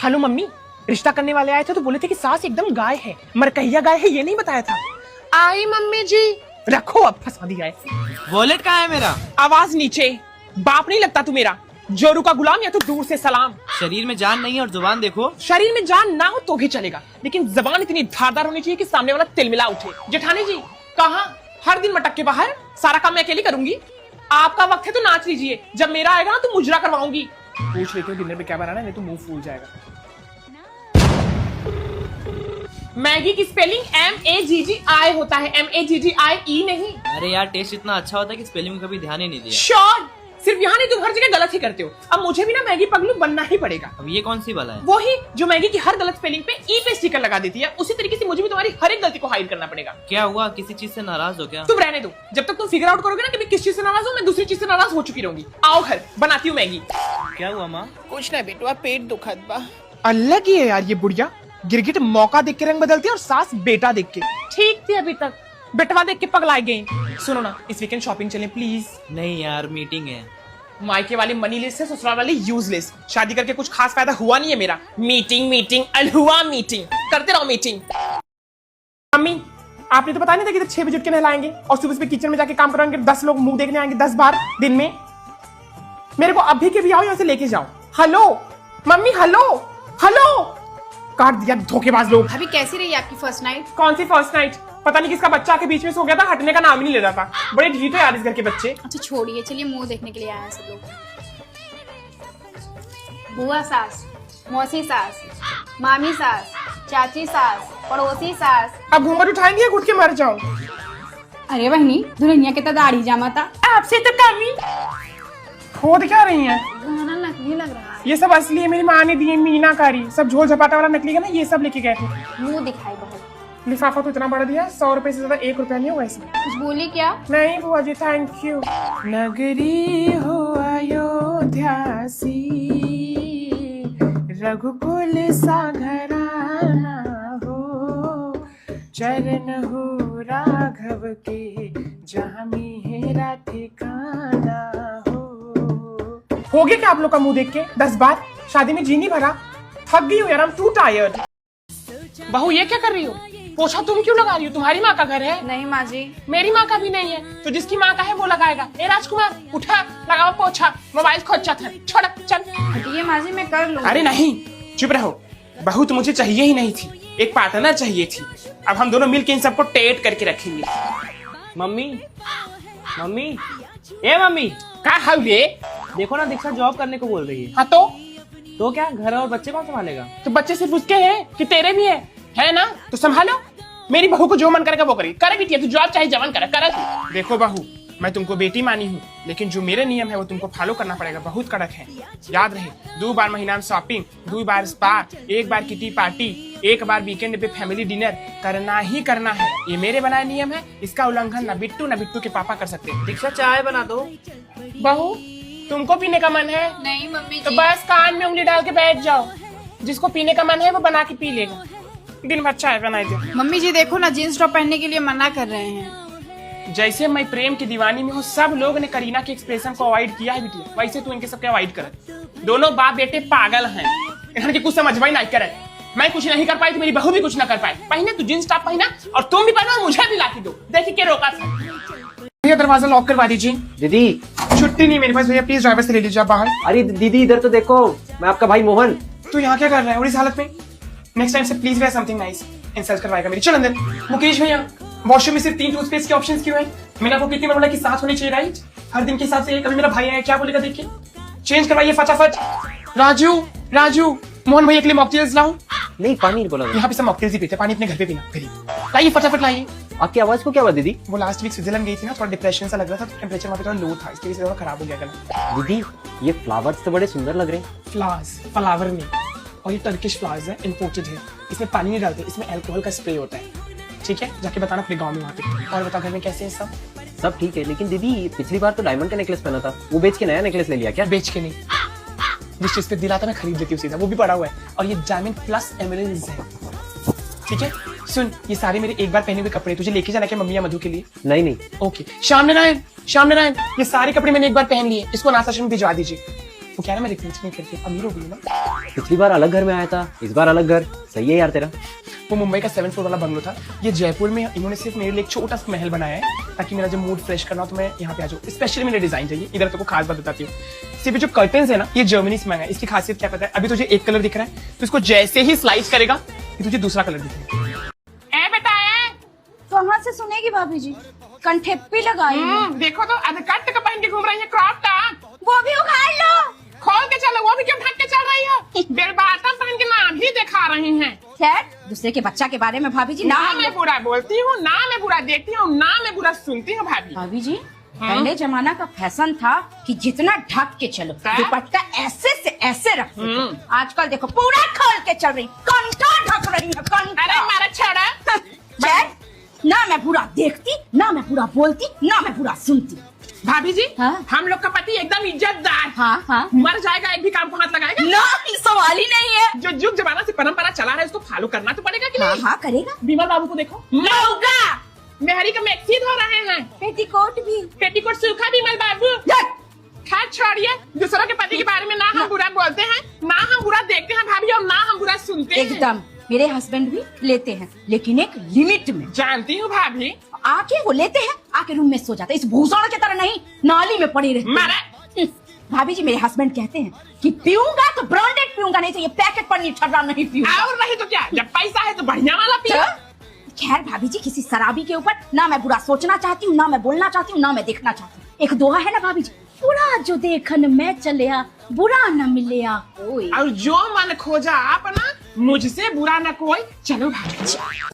Hello mummy, रिश्ता करने वाले आए थे तो बोले थे कि सास एकदम गाय है, मरकहिया गाय है, ये नहीं बताया था। आई मम्मी जी। रखो, अब फंसा दिया है। वॉलेट कहाँ है मेरा? आवाज नीचे। बाप नहीं लगता तू मेरा, जोरू का गुलाम या तो दूर से सलाम। शरीर में जान नहीं है और जुबान देखो। शरीर में जान ना हो तो भी चलेगा, लेकिन जबान इतनी धारदार होनी चाहिए कि सामने वाला तिलमिला उठे। जेठानी जी कहाँ? हर दिन मटक के बाहर, सारा काम मैं अकेली करूंगी। आपका वक्त है तो नाच लीजिए, जब मेरा आएगा ना तो मुजरा करवाऊंगी। पूछ लेती हूँ डिनर में क्या बनाना है, नहीं तो मुंह फूल जाएगा। मैगी की स्पेलिंग MAGGI होता है, MAGGIE नहीं। अरे यार, टेस्ट इतना अच्छा होता है कि स्पेलिंग में कभी ध्यान ही नहीं दिया। श्योर, सिर्फ यहाँ नहीं, तुम हर जगह गलत ही करते हो। अब मुझे भी ना मैगी पगलू बनना ही पड़ेगा। अब ये कौन सी वाला है? वही जो मैगी की हर गलत स्पेलिंग पे ई पे स्टिकर लगा देती है, उसी तरीके से मुझे भी तुम्हारी हर एक गलती को हाइड करना पड़ेगा। क्या हुआ, किसी चीज से नाराज हो क्या? तुम रहने दो, जब तक तुम फिगर आउट करोगे ना कि मैं किस चीज से नाराज हूँ, मैं दूसरी चीज से नाराज हो चुकी रहूंगी। आओ घर, बनाती हूँ मैगी। क्या हुआ माँ? कुछ ना बेटुआ, पेट दुखत बा। अल्लाह की है यार ये बुढ़िया, गिरगिट मौका देख के रंग बदलती है और सास बेटा देख के। ठीक थी अभी तक, बेटवा देख के पगलाई गई। सुनो ना, इस वीकेंड शॉपिंग चलें प्लीज। नहीं यार, मीटिंग है। मायके वाले मनी लेस है, ससुराल वाले यूजलेस। शादी करके कुछ खास फायदा हुआ नहीं है मेरा। मीटिंग मीटिंग अलहुआ मीटिंग, करते रहो मीटिंग। मम्मी, आपने तो बताया नहीं था कि 6 बजे उठ के नहलाएंगे और सुबह सुबह किचन में जाके काम करवाएंगे। 10 लोग मुंह देखने आएंगे 10 बार दिन में। मेरे को अभी के भी आओ, यहाँ से लेके जाओ। Hello mummy, hello hello. काट दिया धोखेबाज लोग। अभी कैसी रही आपकी फर्स्ट नाइट? कौन सी फर्स्ट नाइट? पता नहीं किसका बच्चा के बीच में सो गया था, हटने का नाम ही नहीं ले रहा था। बड़े ढीठ है यार इस घर के बच्चे। अच्छा छोड़िए, चलिए मुंह देखने के लिए आए हैं सब लोग। बुआ सास, मौसी सास, मामी सास, चाची सास, पड़ोसी सास। अब घूंघट उठाएंगे या घुट के मर जाऊं? अरे बहनी, दुल्हनिया के तो दाढ़ी जामा था। आपसे तो कमी। खोद क्या रही हैं? गाना नकली लग रहा है। ये सब असली है, मेरी माँ ने दिए मीनाकारी। सब झोल झपाटा वाला नकली है ना, ये सब लेके गए थे। मुंह दिखाई बहुत। लिफाफा तो इतना बड़ा दिया, 100 रुपए से ज्यादा 1 रुपया नहीं हुआ इसमें। कुछ बोली क्या? नहीं बुआ जी, थैंक यू। नगरी हो अयोध्या सी, रघुकुल सा घराना हो, चरण हो राघव के, जहाँ मेरा ठिकाना हो। हो गया क्या आप लोग का मुंह देख के 10 बार? शादी में जी नहीं भरा? थक गई हूँ यार, I'm too tired। बहू ये क्या कर रही हो? पोछा तुम क्यों लगा रही हो? तुम्हारी माँ का घर है। नहीं माँ जी। मेरी माँ का भी नहीं है, तो जिसकी माँ का है वो लगाएगा। ए राजकुमार, उठा, लगाओ पोछा। मोबाइल खोचा था, छोड़ चल। हटिए माँ जी, मैं कर लूँ। अरे नहीं, चुप रहो। बहू तो मुझे चाहिए ही नहीं थी, एक पार्टनर चाहिए थी। अब हम दोनों मिलके इन सबको टेट करके रखेंगे। मम्मी, मम्मी, ए मम्मी, क्या हाल ये? देखो ना, दीक्षा जॉब करने को बोल रही है। हाँ तो क्या, घर और बच्चे कौन संभालेगा? तो बच्चे सिर्फ उसके हैं कि तेरे भी है ना? तो संभालो। मेरी बहू को जो मन करेगा वो करेगी। करे बिटिया, तू जॉब चाहे जवन करे, करे तू। देखो बहू, मैं तुमको बेटी मानी हूँ, लेकिन जो मेरे नियम है वो तुमको फॉलो करना पड़ेगा। बहुत कड़क है, याद रहे। 2 बार महीना में शॉपिंग, 2 बार स्पा, 1 बार किटी पार्टी, 1 बार वीकेंड पे फैमिली डिनर करना ही करना है। ये मेरे बनाए नियम है, इसका उल्लंघन ना बिट्टू के पापा कर सकते हैं। दीक्षा चाय बना दो। बहू, तुमको पीने का मन है? नहीं मम्मी तो जी। बस कान में उंगली डाल के बैठ जाओ। जिसको पीने का मन है वो बना के पी लेगा। दिन भर चाय बनाई दे। मम्मी जी देखो ना, जींस टॉप पहनने के लिए मना कर रहे हैं। जैसे मैं प्रेम की दीवानी में हूँ, सब लोग ने करीना के एक्सप्रेशन को अवॉइड किया है बिटिया, वैसे तू इनके सबके अवॉइड कर। दोनों बाप बेटे पागल हैं, इनके कुछ समझ ही नहीं करे। मैं कुछ नहीं कर पाई तो मेरी बहू भी कुछ ना कर पाए। पहने तू जींस टॉप पहना और तुम भी पहना और मुझे भी लाके दो। देखिए क्या रोका था। भैया दरवाजा लॉक करवा दीजिए। दीदी, छुट्टी नहीं मेरे पास भैया, प्लीज ड्राइवर से ले लीजिए आप बाहर। अरे दीदी इधर तो देखो, मैं आपका भाई मोहन। तू यहाँ क्या कर रहा है और इस हालत में? नेक्स्ट टाइम से please wear something nice. Insult करवाएगा मेरी। चल अंदर। मुकेश भैया, वॉशरूम में सिर्फ 3 टूथपेस्ट के ऑप्शंस क्यों हैं? मैंने आपको कितनी बार बोला कि 7 होने चाहिए, राइट? हर दिन के हिसाब से। कभी मेरा भाई आया क्या बोलेगा देखिए। चेंज करवाइए फटाफट। राजू, मोहन भैया के लिए मॉकटेल्स लाऊं? नहीं, पानी नहीं बोला। यहाँ पे सब मॉकटेल्स ही पीते, पानी अपने घर पे पीना। गरीब, लाइए फटाफट लाइए। आपकी आवाज को क्या हुआ दीदी? वो लास्ट वीक स्विट्जरलैंड गई थी ना, थोड़ा डिप्रेशन सा लग रहा था, तो टेम्परेचर वहाँ पे थोड़ा लो था, इसकी वजह से थोड़ा खराब हो गया गला। दीदी, ये फ्लावर्स तो बड़े सुंदर लग रहे हैं। फ्लावर नहीं, और ये टर्किश फ्लावर्स है, इंपोर्टेड है। इसमें पानी नहीं डालते, इसमें अल्कोहल का स्प्रे होता है। ठीक है, जाके बताना अपने गाँव में वहाँ पे। और बताओ घर में कैसे है सब? सब ठीक है, लेकिन दीदी पिछली बार तो डायमंड का नेकलेस पहना था, वो बेच के नया नेकलेस ले लिया क्या? बेच के नहीं, जिस चीज पे दिलाता मैं खरीद लेती हूँ सीधा, वो भी पड़ा हुआ है। और ये डायमंड प्लस एमरल्ड्स है। ठीक है, सुन, ये सारे मेरे एक बार पहने हुए कपड़े तुझे लेके जाना क्या मम्मी या मधु के लिए? नहीं। ओके। श्याम नारायण, ये सारे कपड़े मैंने एक बार पहन लिए, इसको अनाथ आश्रम भिजवा दीजिए। वो कह रहा मैं रिक्रूटमेंट करके अमीर हो गई ना। पिछली बार अलग घर में आया था, इस बार अलग घर। सही है यार तेरा। वो मुंबई का 7th फ्लोर वाला बंगलो था, ये जयपुर में इन्होंने सिर्फ मेरे लिए एक छोटा सा महल बनाया है ताकि मेरा जब मूड फ्रेश करना हो तो मैं यहाँ पे आ जाऊँ। स्पेशली मेरे डिजाइन चाहिए। इधर तो को खास बात बताती हूँ, सिर्फ जो कर्टन्स है ना ये जर्मनी से मंगाए। इसकी खासियत क्या पता है? अभी तुझे एक कलर दिख रहा है तो इसको जैसे ही स्लाइस करेगा ये तुझे दूसरा कलर दिखेगा। ए बेटा ए, कहाँ से सुनेगी भाभी जी? कंठेप्पी लगाई है। देखो तो आधा कट का पहन के घूम रही है, क्रॉप टॉप। वो भी उखाड़ लो। खोल के चलो, वो भी क्यों ढक के चल रही हो? बेलबाटम पहन के नाम भी दिखा रही हैं। खैर, दूसरे के बच्चा के बारे में भाभी जी ना मैं बुरा बोलती हूँ, ना मैं बुरा देखती हूँ, ना मैं बुरा सुनती हूँ भाभी। भाभी जी, पहले जमाना का फैशन था कि जितना ढक के चलो, दुपट्टा ऐसे से ऐसे रखते थे। आजकल देखो पूरा खोल के चल रही, कंठा ढक रही है, कंठा। अरे मारा छड़ा। खैर, ना मैं बुरा देखती, ना मैं बुरा बोलती, ना मैं बुरा सुनती। भाभी जी, हाँ? हम लोग का पति एकदम इज्जतदार। हाँ हाँ। मर जाएगा एक भी काम को हाथ लगाएगा? ना, सवाल ही नहीं है। जो युग जमाना से परंपरा चला है उसको फॉलो करना तो पड़ेगा कि हाँ नहीं? हाँ करेगा। विमल बाबू को देखो, मौका मेहरी का मैक्सी धो रहे हैं, पेटीकोट भी। पेटीकोट सूखा। विमल बाबू खैर छोड़िए, दूसरों के पति के बारे में ना हम बुरा बोलते हैं, ना हम बुरा देखते हैं भाभी, और ना हम बुरा सुनते हैं। एकदम, मेरे हस्बैंड भी लेते हैं, लेकिन एक लिमिट में। जानती हूँ भाभी। आके वो लेते हैं, आके रूम में सो जाते हैं, इस भूषण की तरह नहीं, नाली में पड़ी रहती मारा। भाभी जी, मेरे हस्बैंड कहते हैं कि पीऊंगा तो ब्रांडेड पीऊंगा, नहीं तो ये पैकेट पर निठर्रा नहीं पीऊंगा। और नहीं तो क्या, जब पैसा है तो बढ़िया वाला पियो। खैर भाभी जी, किसी शराबी के ऊपर ना मैं बुरा सोचना चाहती हूँ, ना मैं बोलना चाहती हूँ, ना मैं देखना चाहती हूँ। एक दोहा है ना भाभी जी, बुरा जो देखन मैं चलिया, बुरा न मिलिया कोई। और जो मन खोजा अपना, मुझसे बुरा न कोई। चलो भाभी।